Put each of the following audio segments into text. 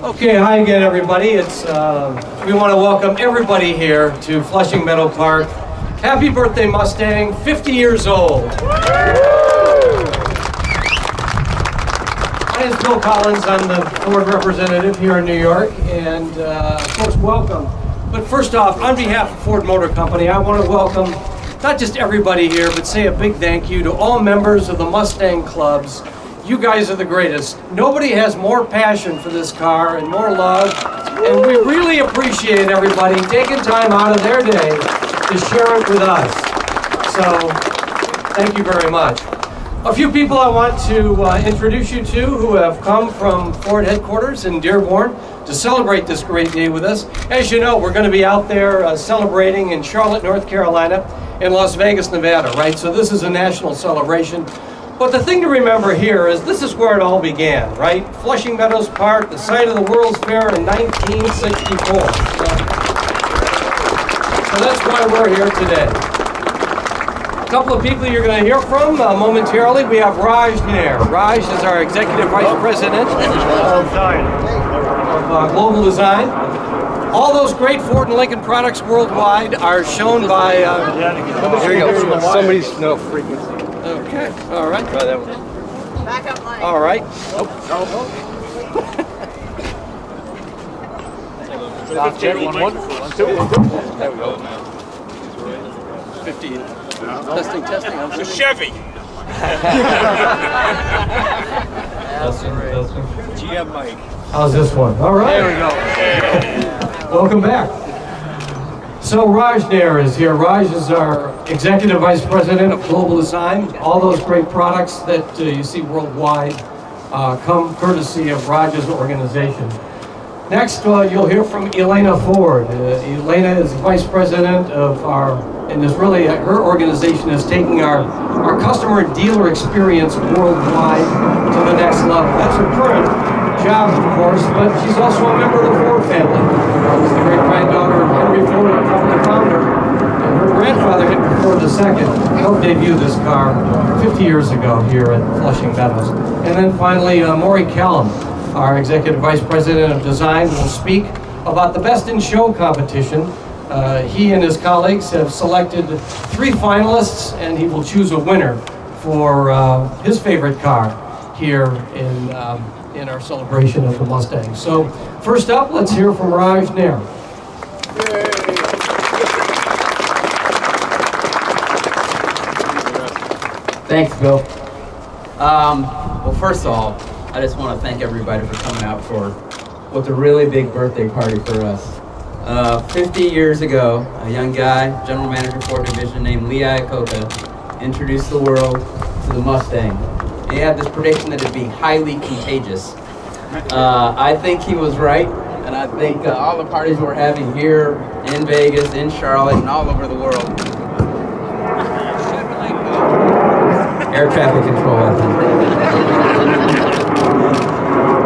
Okay, hi again, everybody. We want to welcome everybody here to Flushing Meadow Park. Happy birthday, Mustang, 50 years old. My name is Bill Collins. I'm the Ford representative here in New York, and of course, welcome. But first off, on behalf of Ford Motor Company, I want to welcome not just everybody here, but say a big thank you to all members of the Mustang clubs. You guys are the greatest. Nobody has more passion for this car and more love, and we really appreciate everybody taking time out of their day to share it with us. So, thank you very much. A few people I want to introduce you to who have come from Ford headquarters in Dearborn to celebrate this great day with us. As you know, we're going to be out there celebrating in Charlotte, North Carolina, in Las Vegas, Nevada, right? So this is a national celebration. But the thing to remember here is this is where it all began, right? Flushing Meadows Park, the site of the World's Fair in 1964. So that's why we're here today. A couple of people you're going to hear from momentarily. We have Raj Nair. Raj is our Executive Vice President of Global Design. All those great Ford and Lincoln products worldwide are shown by... here we go. Somebody's frequency. Okay, all right. Try that one. Back up line. All right. Stop checking. One, two. There we go. 50. Testing. It's a Chevy. GM Mike. How's this one? All right. There we go. Welcome back. So Raj Nair is here. Raj is our Executive Vice President of Global Design. All those great products that you see worldwide come courtesy of Raj's organization. Next, you'll hear from Elena Ford. Elena is Vice President of and is really, her organization is taking our customer dealer experience worldwide to the next level. That's her current job, of course, but she's also a member of the Ford family. She's the great-granddaughter of Henry Ford, our company founder, and her grandfather, Henry Ford II, helped debut this car 50 years ago here at Flushing Meadows. And then finally, Maury Callum, our Executive Vice President of Design, will speak about the Best in Show competition. He and his colleagues have selected 3 finalists, and he will choose a winner for his favorite car here in our celebration of the Mustang. So, first up, let's hear from Raj Nair. Thanks, Bill. Well, first of all, I just want to thank everybody for coming out for what's a really big birthday party for us. 50 years ago, a young guy, General Manager Ford Division named Lee Iacocca, introduced the world to the Mustang. He had this prediction that it'd be highly contagious. I think he was right, and I think all the parties we're having here in Vegas, in Charlotte, and all over the world. Air traffic control, I think.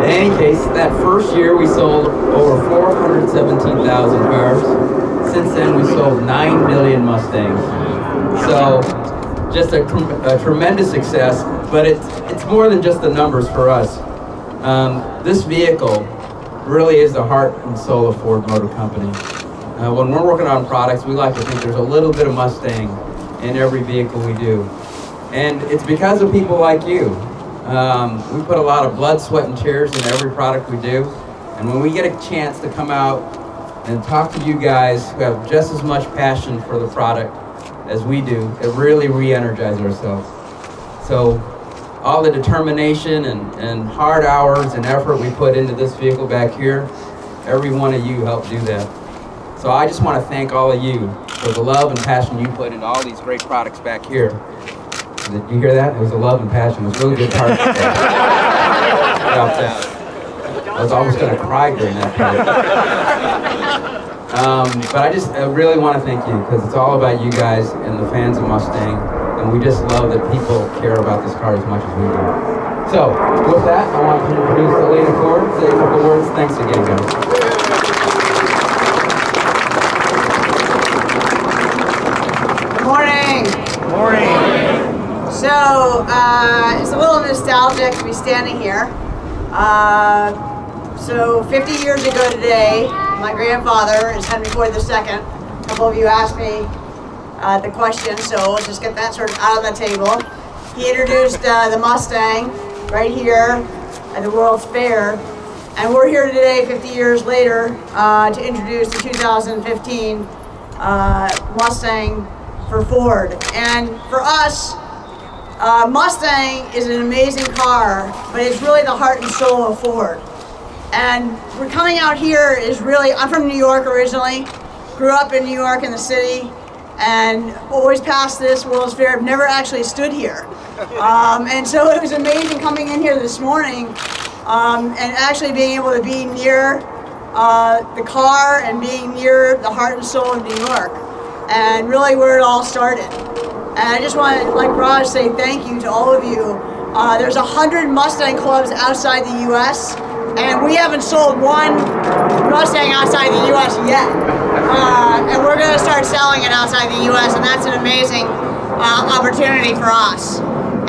In any case, that first year we sold over 417,000 cars. Since then we sold 9 million Mustangs. So just a tremendous success, but it's more than just the numbers for us. This vehicle really is the heart and soul of Ford Motor Company. When we're working on products, we like to think there's a little bit of Mustang in every vehicle we do. And it's because of people like you. We put a lot of blood, sweat, and tears in every product we do. And when we get a chance to come out and talk to you guys who have just as much passion for the product as we do, it really re-energizes ourselves. So all the determination and hard hours and effort we put into this vehicle back here, every one of you helped do that. So I just want to thank all of you for the love and passion you put into all these great products back here. Did you hear that? It was a love and passion. It was a really good part. I was almost going to cry during that part. But I really want to thank you, because it's all about you guys and the fans of Mustang, and we just love that people care about this car as much as we do. So, with that, I want to introduce Elena Ford, say a couple words. Thanks again, guys. Good morning. Good morning. So, it's a little nostalgic to be standing here. So 50 years ago today, my grandfather is Henry Ford II. A couple of you asked me the question, so let's just get that sort of out on the table. He introduced the Mustang right here at the World's Fair, and we're here today 50 years later to introduce the 2015 Mustang for Ford. And for us, Mustang is an amazing car, but it's really the heart and soul of Ford. And we're coming out here is really, I'm from New York originally, grew up in New York in the city, and always passed this World's Fair. I've never actually stood here. And so it was amazing coming in here this morning and actually being able to be near the car and being near the heart and soul of New York, and really where it all started. And I just want to, like Raj, say thank you to all of you. There's 100 Mustang clubs outside the U.S., and we haven't sold one Mustang outside the U.S. yet. And we're going to start selling it outside the U.S., and that's an amazing opportunity for us.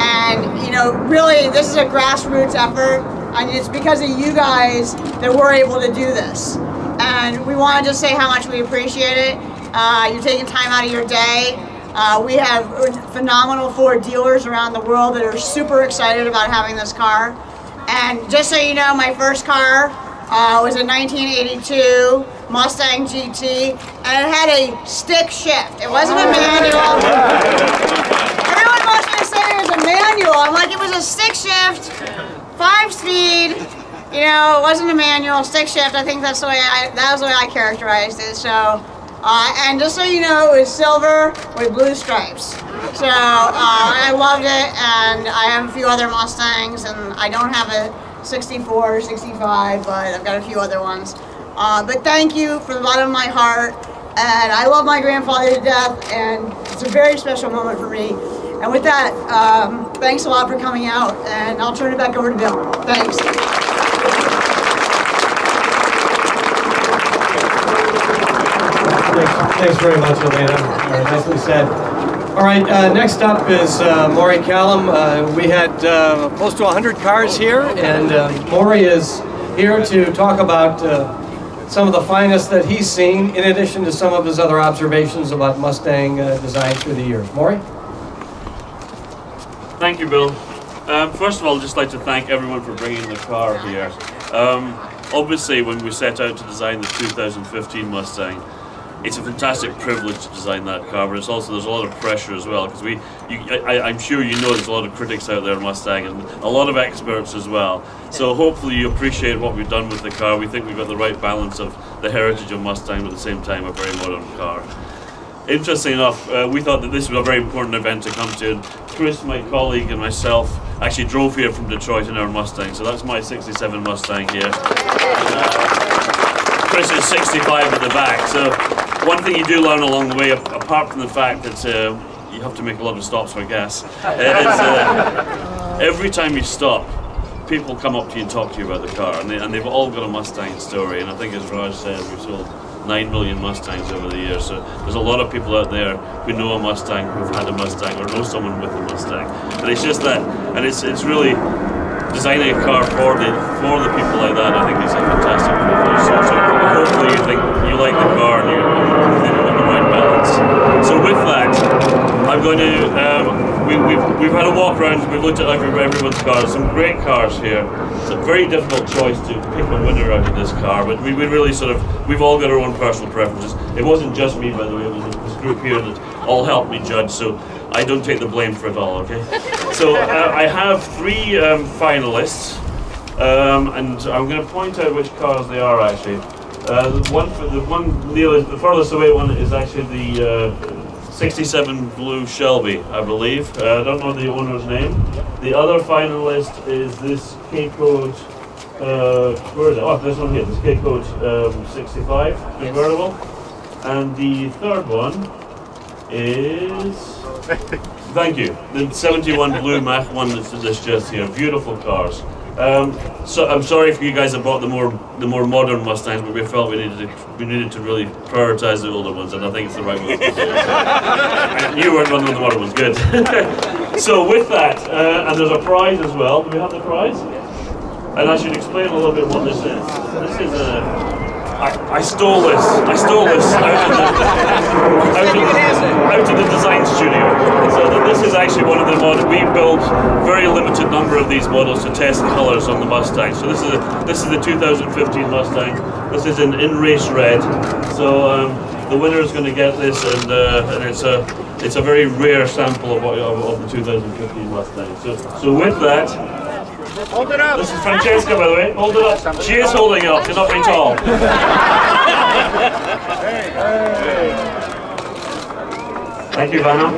And, you know, really, this is a grassroots effort, and it's because of you guys that we're able to do this. And we want to just say how much we appreciate it. You're taking time out of your day. We have phenomenal Ford dealers around the world that are super excited about having this car. And just so you know, my first car was a 1982 Mustang GT, and it had a stick shift. It wasn't a manual. Everyone wants me to say it was a manual. I'm like, it was a stick shift, 5-speed. You know, it wasn't a manual, stick shift. I think that's the way that was the way I characterized it. So, and just so you know, it was silver with blue stripes. So I loved it, and I have a few other Mustangs, and I don't have a 64 or 65, but I've got a few other ones. But thank you from the bottom of my heart, and I love my grandfather to death, and it's a very special moment for me. And with that, thanks a lot for coming out, and I'll turn it back over to Bill. Thanks. Thanks very much, Elena. Nicely said. All right, next up is Maury Callum. We had close to 100 cars here, and Maury is here to talk about some of the finest that he's seen, in addition to some of his other observations about Mustang design through the years. Maury? Thank you, Bill. First of all, I'd just like to thank everyone for bringing the car here. Obviously, when we set out to design the 2015 Mustang, it's a fantastic privilege to design that car, but it's also, there's a lot of pressure as well, because I'm sure you know there's a lot of critics out there in Mustang, and a lot of experts as well. So hopefully you appreciate what we've done with the car. We think we've got the right balance of the heritage of Mustang, but at the same time a very modern car. Interesting enough, we thought that this was a very important event to come to. Chris, my colleague, and myself actually drove here from Detroit in our Mustang, so that's my 67 Mustang here. Chris is 65 at the back, so one thing you do learn along the way, apart from the fact that you have to make a lot of stops for gas, is every time you stop, people come up to you and talk to you about the car, and they've all got a Mustang story. And I think, as Raj said, we've sold 9 million Mustangs over the years, so there's a lot of people out there who know a Mustang, who've had a Mustang, or know someone with a Mustang. And it's just that, and it's really designing a car for the people like that. I think it's a fantastic privilege. So hopefully you think you like the car and you think you've got the right balance. So with that, I'm going to we've had a walk around. We've looked at everyone's cars. Some great cars here. It's a very difficult choice to pick a winner out of this car, but we really we've all got our own personal preferences. It wasn't just me, by the way. It was this group here that all helped me judge. So I don't take the blame for it all, okay? So I have 3 finalists, and I'm going to point out which cars they are actually. The furthest away one is actually the 67 Blue Shelby, I believe. I don't know the owner's name. The other finalist is this K-Code, where is it? Oh, this one here, this K-Code 65 convertible. And the third one is, thank you, the 71 Blue Mach 1 that's just here. Beautiful cars. So I'm sorry if you guys have bought the more modern Mustangs, but we felt we needed to really prioritize the older ones, and I think it's the right one. You weren't one of the modern ones, good. So with that, and there's a prize as well. Do we have the prize? And I should explain a little bit what this is. This is a... I stole this out of the design studio. So this is actually one of the models. We built very limited number of these models to test colors on the Mustang. So this is the 2015 Mustang. This is in race red. So the winner is going to get this, and it's a very rare sample of the 2015 Mustang. So with that. Hold it up. This is Francesca, by the way. Hold it up. She is holding it up. She's not very tall. Thank you, Vanna.